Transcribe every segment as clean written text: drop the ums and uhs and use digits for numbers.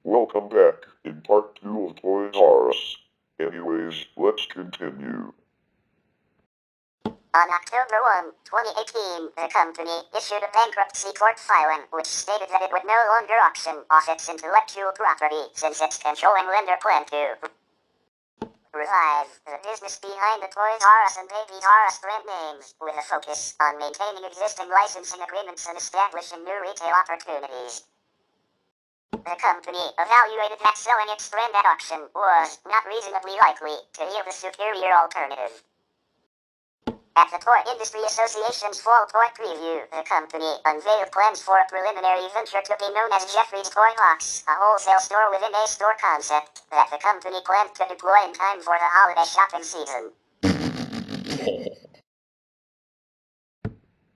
Welcome back in part 2 of Toys R Us. Anyways, let's continue. On October 1, 2018, the company issued a bankruptcy court filing which stated that it would no longer auction off its intellectual property since its controlling lender planned to revive the business behind the Toys R Us and Babies R Us brand names, with a focus on maintaining existing licensing agreements and establishing new retail opportunities. The company evaluated that selling its brand at auction was not reasonably likely to yield a superior alternative. At the Toy Industry Association's Fall Toy Preview, the company unveiled plans for a preliminary venture to be known as Jeffrey's Toy Box, a wholesale store within a store concept that the company planned to deploy in time for the holiday shopping season.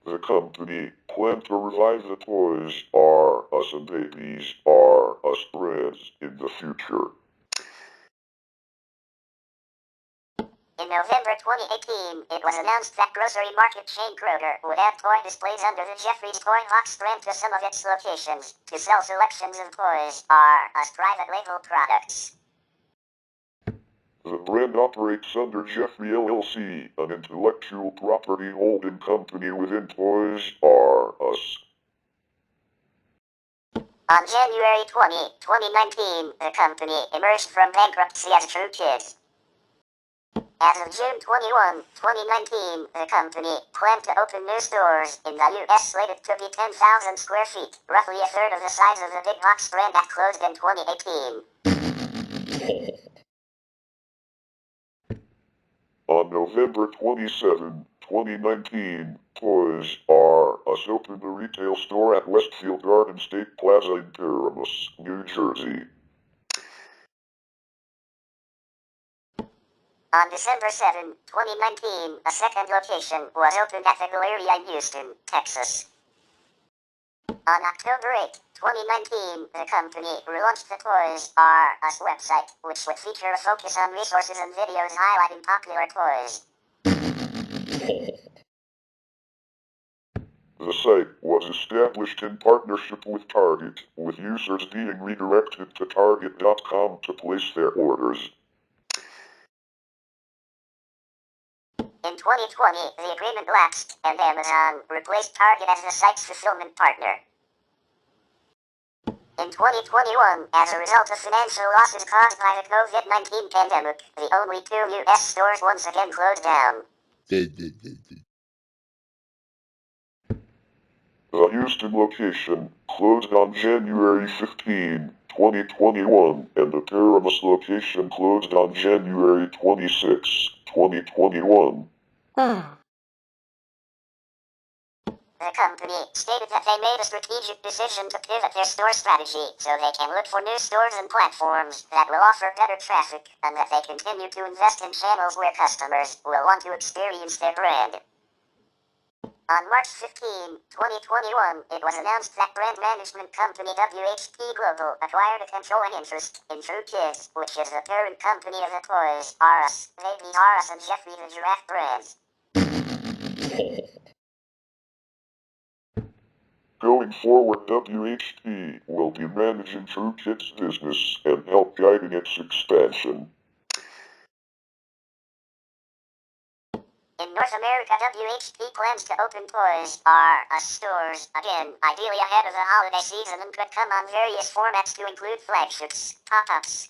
The company planned to revive the Toys R Us and Babies R Us brands in the future. In November 2018, it was announced that grocery market chain Kroger would add toy displays under the Jeffrey's Toy Box brand to some of its locations to sell selections of Toys R Us private label products. The brand operates under Jeffrey LLC, an intellectual property holding company within Toys R Us. On January 20, 2019, the company emerged from bankruptcy as True Kids. As of June 21, 2019, the company planned to open new stores in the U.S. slated to be 10,000 square feet, roughly a third of the size of the big box brand that closed in 2018. On November 27, 2019, Toys R Us opened a retail store at Westfield Garden State Plaza in Paramus, New Jersey. On December 7, 2019, a second location was opened at the Galleria in Houston, Texas. On October 8, 2019, the company relaunched the Toys R Us website, which would feature a focus on resources and videos highlighting popular toys. The site was established in partnership with Target, with users being redirected to Target.com to place their orders. In 2020, the agreement lapsed, and Amazon replaced Target as the site's fulfillment partner. In 2021, as a result of financial losses caused by the COVID-19 pandemic, the only 2 U.S. stores once again closed down. The Houston location closed on January 15, 2021, and the Paramus location closed on January 26, 2021. The company stated that they made a strategic decision to pivot their store strategy so they can look for new stores and platforms that will offer better traffic, and that they continue to invest in channels where customers will want to experience their brand. On March 15, 2021, it was announced that brand management company WHP Global acquired a controlling interest in True Kids, which is the parent company of the Toys R Us, Babies R Us, and Jeffrey the Giraffe brands. Going forward, WHP will be managing True Kids' business and help guiding its expansion. In North America, WHP plans to open Toys R Us stores again, ideally ahead of the holiday season, and could come on various formats to include flagships, pop-ups,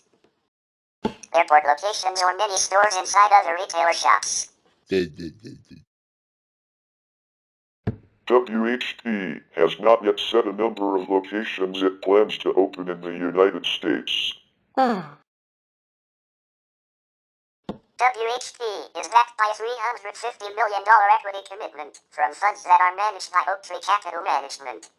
airport locations, or mini stores inside other retailer shops. WHP has not yet set a number of locations it plans to open in the United States. WHP is backed by a $350 million equity commitment from funds that are managed by Oaktree Capital Management.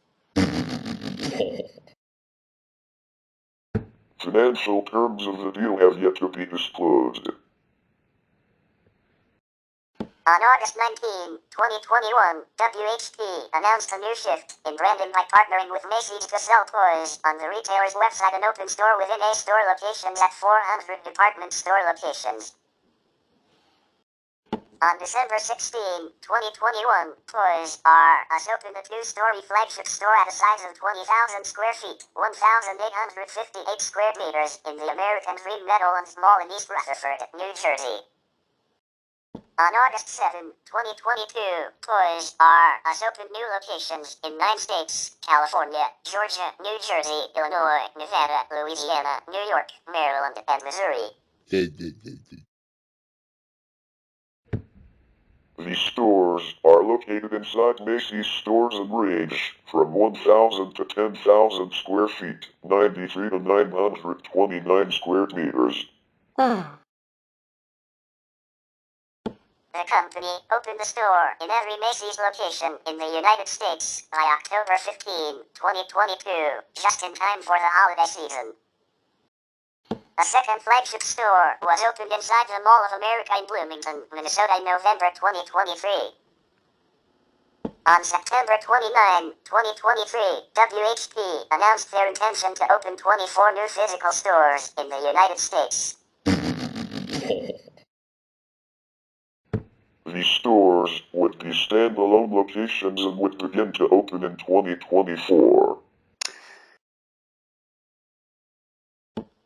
Financial terms of the deal have yet to be disclosed. On August 19, 2021, WHP announced a new shift in branding by partnering with Macy's to sell toys on the retailer's website and open store within A-store locations at 400 department store locations. On December 16, 2021, Toys R Us opened a two-story flagship store at a size of 20,000 square feet, 1,858 square meters, in the American Dream Meadowlands Mall in East Rutherford, New Jersey. On August 7, 2022, Toys R Us opened new locations in 9 states: California, Georgia, New Jersey, Illinois, Nevada, Louisiana, New York, Maryland, and Missouri. These stores are located inside Macy's stores and range from 1,000 to 10,000 square feet, 93 to 929 square meters. The company opened a store in every Macy's location in the United States by October 15, 2022, just in time for the holiday season. A second flagship store was opened inside the Mall of America in Bloomington, Minnesota in November 2023. On September 29, 2023, WHP announced their intention to open 24 new physical stores in the United States. These stores would be standalone locations and would begin to open in 2024.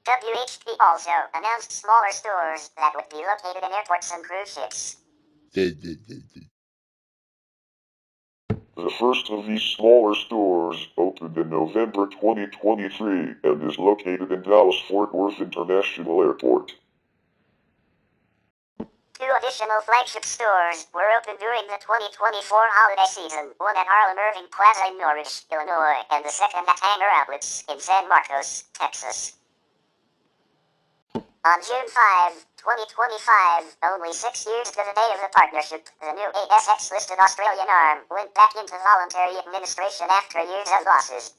WHP also announced smaller stores that would be located in airports and cruise ships. The first of these smaller stores opened in November 2023 and is located in Dallas-Fort Worth International Airport. 2 additional flagship stores were opened during the 2024 holiday season, one at Harlem Irving Plaza in Norridge, Illinois, and the second at Hanger Outlets in San Marcos, Texas. On June 5, 2025, only 6 years to the day of the partnership, the new ASX-listed Australian arm went back into voluntary administration after years of losses.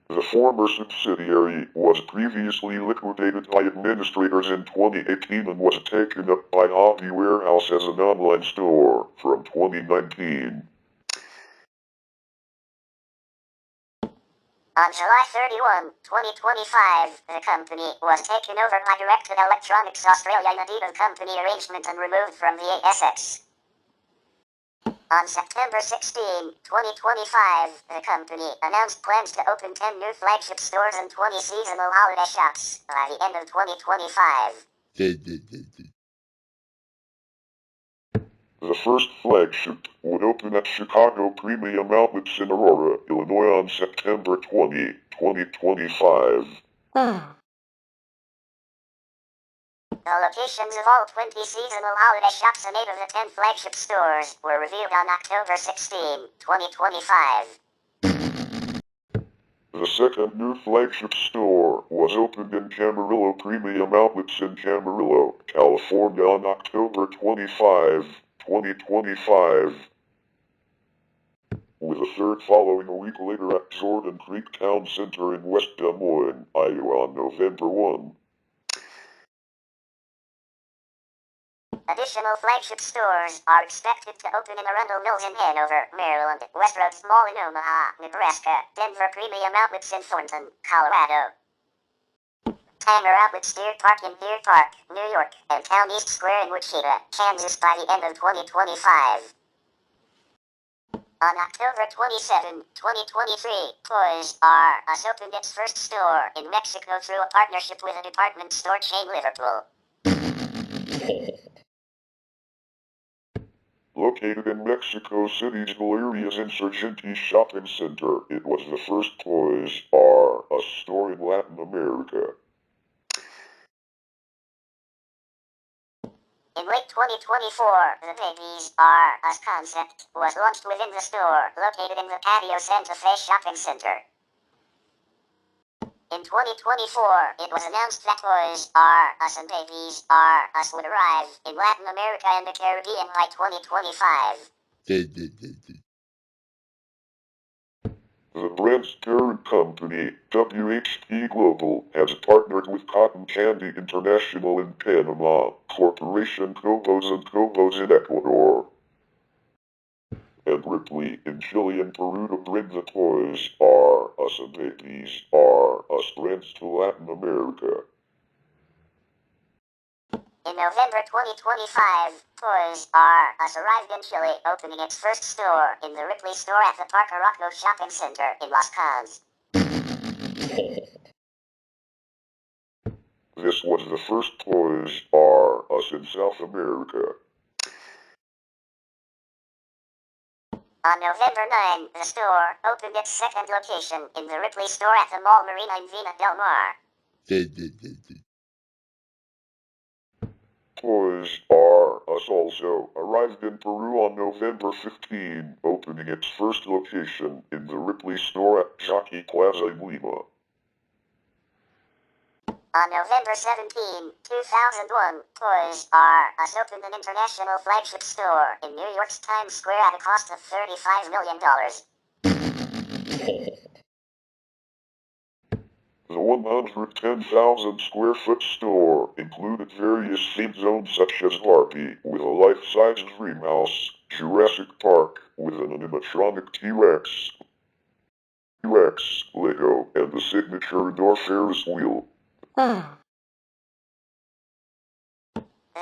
The former subsidiary was previously liquidated by administrators in 2018 and was taken up by Hobby Warehouse as an online store from 2019. On July 31, 2025, the company was taken over by Directed Electronics Australia in a deed of company arrangement and removed from the ASX. On September 16, 2025, the company announced plans to open 10 new flagship stores and 20 seasonal holiday shops by the end of 2025. The first flagship would open at Chicago Premium Outlets in Aurora, Illinois on September 20, 2025. The locations of all 20 seasonal holiday shops and 8 of the 10 flagship stores were revealed on October 16, 2025. The second new flagship store was opened in Camarillo Premium Outlets in Camarillo, California on October 25, 2025. With a third following a week later at Jordan Creek Town Center in West Des Moines, Iowa on November 1. Additional flagship stores are expected to open in Arundel Mills in Hanover, Maryland, Westroads Mall in Omaha, Nebraska, Denver Premium Outlets in Thornton, Colorado, Hanger Outlets Deer Park in Deer Park, New York, and Town East Square in Wichita, Kansas by the end of 2025. On October 27, 2023, Toys R Us opened its first store in Mexico through a partnership with a department store chain Liverpool. Located in Mexico City's Galeria's Insurgente Shopping Center, it was the first Toys R Us store in Latin America. In late 2024, the Babies R Us concept was launched within the store, located in the Patio Santa Fe Shopping Center. In 2024, it was announced that Toys R Us and Babies R Us would arrive in Latin America and the Caribbean by 2025. The brand's parent company, WHP Global, has partnered with Cotton Candy International in Panama, Corporation Cobos and Cobos in Ecuador, and Ripley in Chile and Peru to bring the Toys R Us and Babies R Us brands to Latin America. In November 2025, Toys R Us arrived in Chile, opening its first store in the Ripley store at the Parque Arauco Shopping Center in Las Cans. This was the first Toys R Us in South America. On November 9, the store opened its second location in the Ripley store at the Mall Marina in Vina del Mar. Toys R Us also arrived in Peru on November 15, opening its first location in the Ripley store at Jockey Plaza in Lima. On November 17, 2001, Toys R Us opened an international flagship store in New York's Times Square at a cost of $35 million. The 110,000 square foot store included various theme zones such as Barbie with a life-size Dreamhouse, Jurassic Park with an animatronic T-Rex, Lego, and the signature indoor Ferris wheel.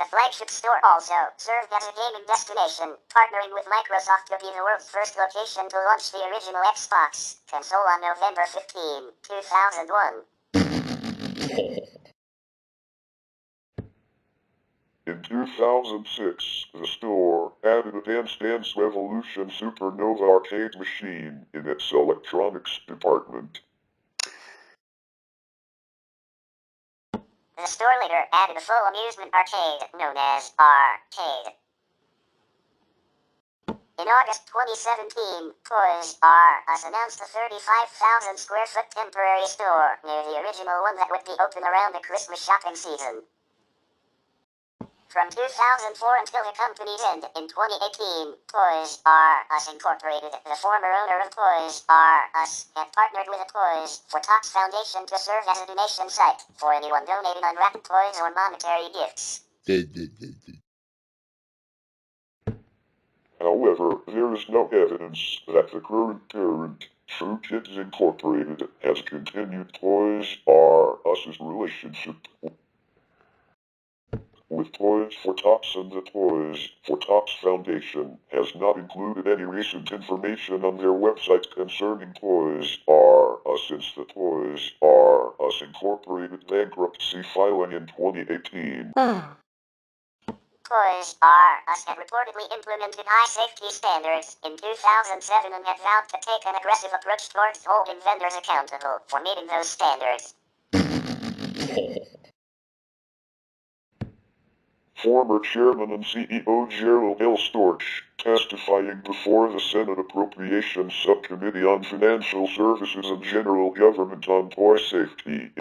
The flagship store also served as a gaming destination, partnering with Microsoft to be the world's first location to launch the original Xbox console on November 15, 2001. In 2006, the store added a Dance Dance Revolution Supernova arcade machine in its electronics department. The store later added a full amusement arcade known as Arcade. In August 2017, Toys R Us announced a 35,000 square foot temporary store near the original one that would be open around the Christmas shopping season. From 2004 until the company's end in 2018, Toys R Us Incorporated, the former owner of Toys R Us, had partnered with the Toys for Tots Foundation to serve as a donation site for anyone donating unwrapped toys or monetary gifts. However, there is no evidence that the current parent, True Kids Incorporated, has continued Toys R Us's relationship with Toys for Tots, and the Toys for Tots Foundation has not included any recent information on their website concerning Toys R Us since the Toys R Us Incorporated bankruptcy filing in 2018. Toys R Us had reportedly implemented high safety standards in 2007 and had vowed to take an aggressive approach towards holding vendors accountable for meeting those standards. Former Chairman and CEO Gerald L. Storch, testifying before the Senate Appropriations Subcommittee on Financial Services and General Government on Toy Safety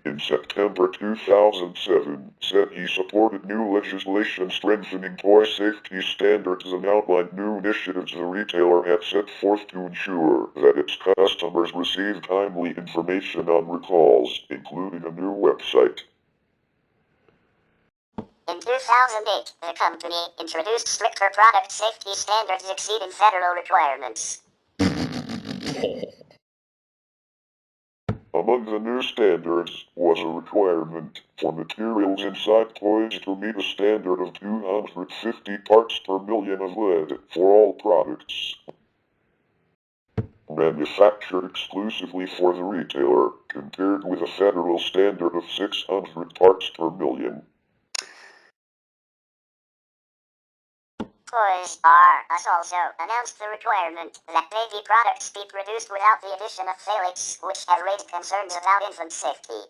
in September 2007, said he supported new legislation strengthening toy safety standards and outlined new initiatives the retailer had set forth to ensure that its customers receive timely information on recalls, including a new website. In 2008, the company introduced stricter product safety standards exceeding federal requirements. Among the new standards was a requirement for materials inside toys to meet a standard of 250 parts per million of lead for all products manufactured exclusively for the retailer, compared with a federal standard of 600 parts per million. Toys R Us also announced the requirement that baby products be produced without the addition of phthalates, which have raised concerns about infant safety.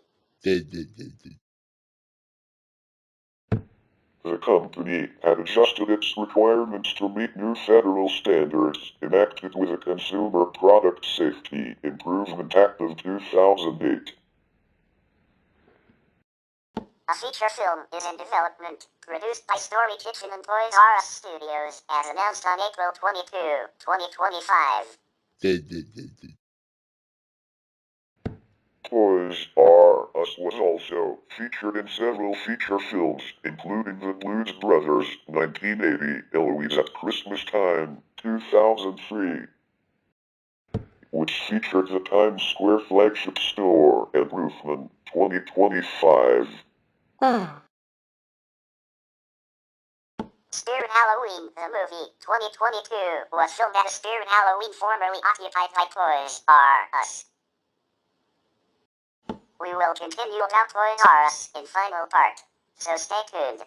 The company had adjusted its requirements to meet new federal standards enacted with the Consumer Product Safety Improvement Act of 2008. A feature film is in development, produced by Story Kitchen and Toys R Us Studios, as announced on April 22, 2025. Toys R Us was also featured in several feature films, including The Blues Brothers, 1980, Eloise at Christmas Time, 2003, which featured the Times Square flagship store, and Roofman, 2025. Spirit Halloween, the movie, 2022, was filmed at a Spirit Halloween formerly occupied by Toys R Us. We will continue about Toys R Us in final part, so stay tuned.